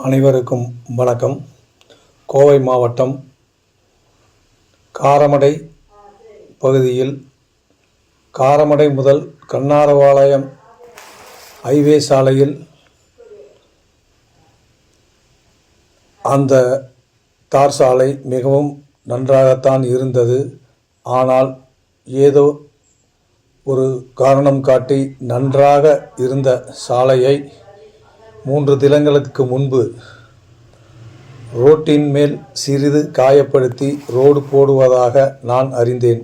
அனைவருக்கும் வணக்கம். கோவை மாவட்டம் காரமடை பகுதியில் காரமடை முதல் கண்ணாரவாளையம் ஹைவே சாலையில் அந்த தார் சாலை மிகவும் நன்றாகத்தான் இருந்தது. ஆனால் ஏதோ ஒரு காரணம் காட்டி நன்றாக இருந்த சாலையை 3 தினங்களுக்கு முன்பு ரோட்டின் மேல் சிறிது காயப்படுத்தி ரோடு போடுவதாக நான் அறிந்தேன்.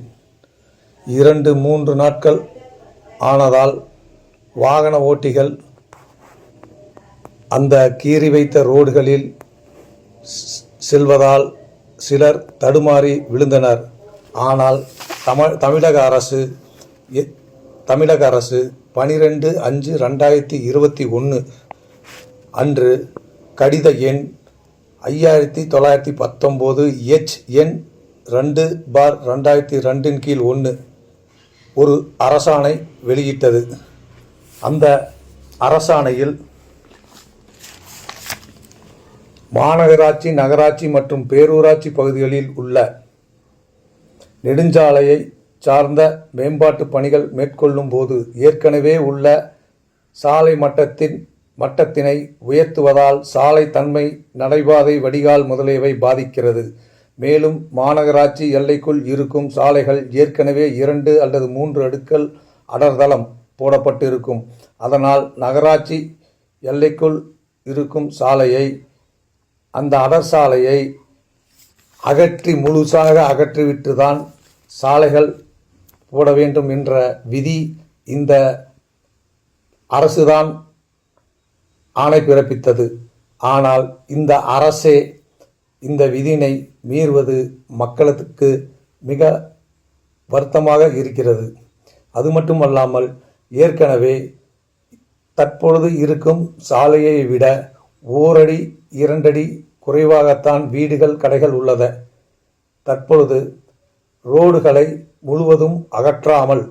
2-3 நாட்கள் ஆனதால் வாகன ஓட்டிகள் அந்த கீறி வைத்த ரோடுகளில் செல்வதால் சிலர் தடுமாறி விழுந்தனர். ஆனால் தமிழக அரசு 12/5/2021 அன்று கடித எண் 5919 HN 2/2002 கீழ் 1 ஒரு அரசாணை வெளியிட்டது. அந்த அரசாணையில் மாநகராட்சி, நகராட்சி மற்றும் பேரூராட்சி பகுதிகளில் உள்ள நெடுஞ்சாலையை சார்ந்த மேம்பாட்டு பணிகள் மேற்கொள்ளும் போது ஏற்கனவே உள்ள சாலை மட்டத்தினை உயர்த்துவதால் சாலை தன்மை, நடைபாதை, வடிகால் முதலியவை பாதிக்கிறது. மேலும் மாநகராட்சி எல்லைக்குள் இருக்கும் சாலைகள் ஏற்கனவே 2 அல்லது 3 அடுக்கள் அடர்தளம் போடப்பட்டிருக்கும். அதனால் நகராட்சி எல்லைக்குள் இருக்கும் சாலையை, அந்த அடர் சாலையை முழுசாக அகற்றிவிட்டு தான் சாலைகள் போட வேண்டும் என்ற விதி இந்த அரசுதான் ஆணை பிறப்பித்தது. ஆனால் இந்த அரசே இந்த விதியினை மீறுவது மக்களுக்கு மிக வருத்தமாக இருக்கிறது. அது மட்டுமல்லாமல் ஏற்கனவே தற்பொழுது இருக்கும் சாலையை விட 1 அடி 2 அடி குறைவாகத்தான் வீடுகள், கடைகள் உள்ளது. தற்பொழுது ரோடுகளை முழுவதும் அகற்றாமல்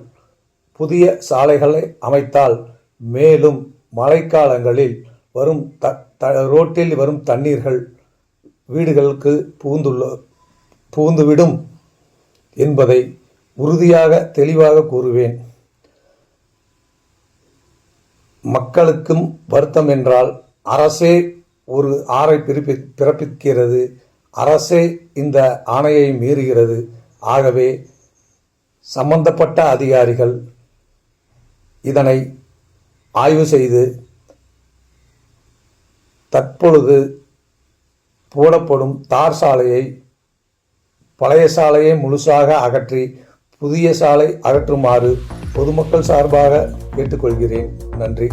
புதிய சாலைகளை அமைத்தால் மேலும் மழைக்காலங்களில் வரும் ரோட்டில் வரும் தண்ணீர்கள் வீடுகளுக்கு புகுந்துவிடும் என்பதை உறுதியாக தெளிவாக கூறுவேன். மக்களுக்கும் வருத்தம் என்றால் அரசே ஒரு ஆணை பிறப்பிக்கிறது, அரசே இந்த ஆணையை மீறுகிறது. ஆகவே சம்பந்தப்பட்ட அதிகாரிகள் இதனை ஆய்வு செய்து தற்பொழுது போடப்படும் தார் சாலையை, பழைய சாலையை முழுசாக அகற்றி புதிய சாலை அகற்றுமாறு பொதுமக்கள் சார்பாக கேட்டுக்கொள்கிறேன். நன்றி.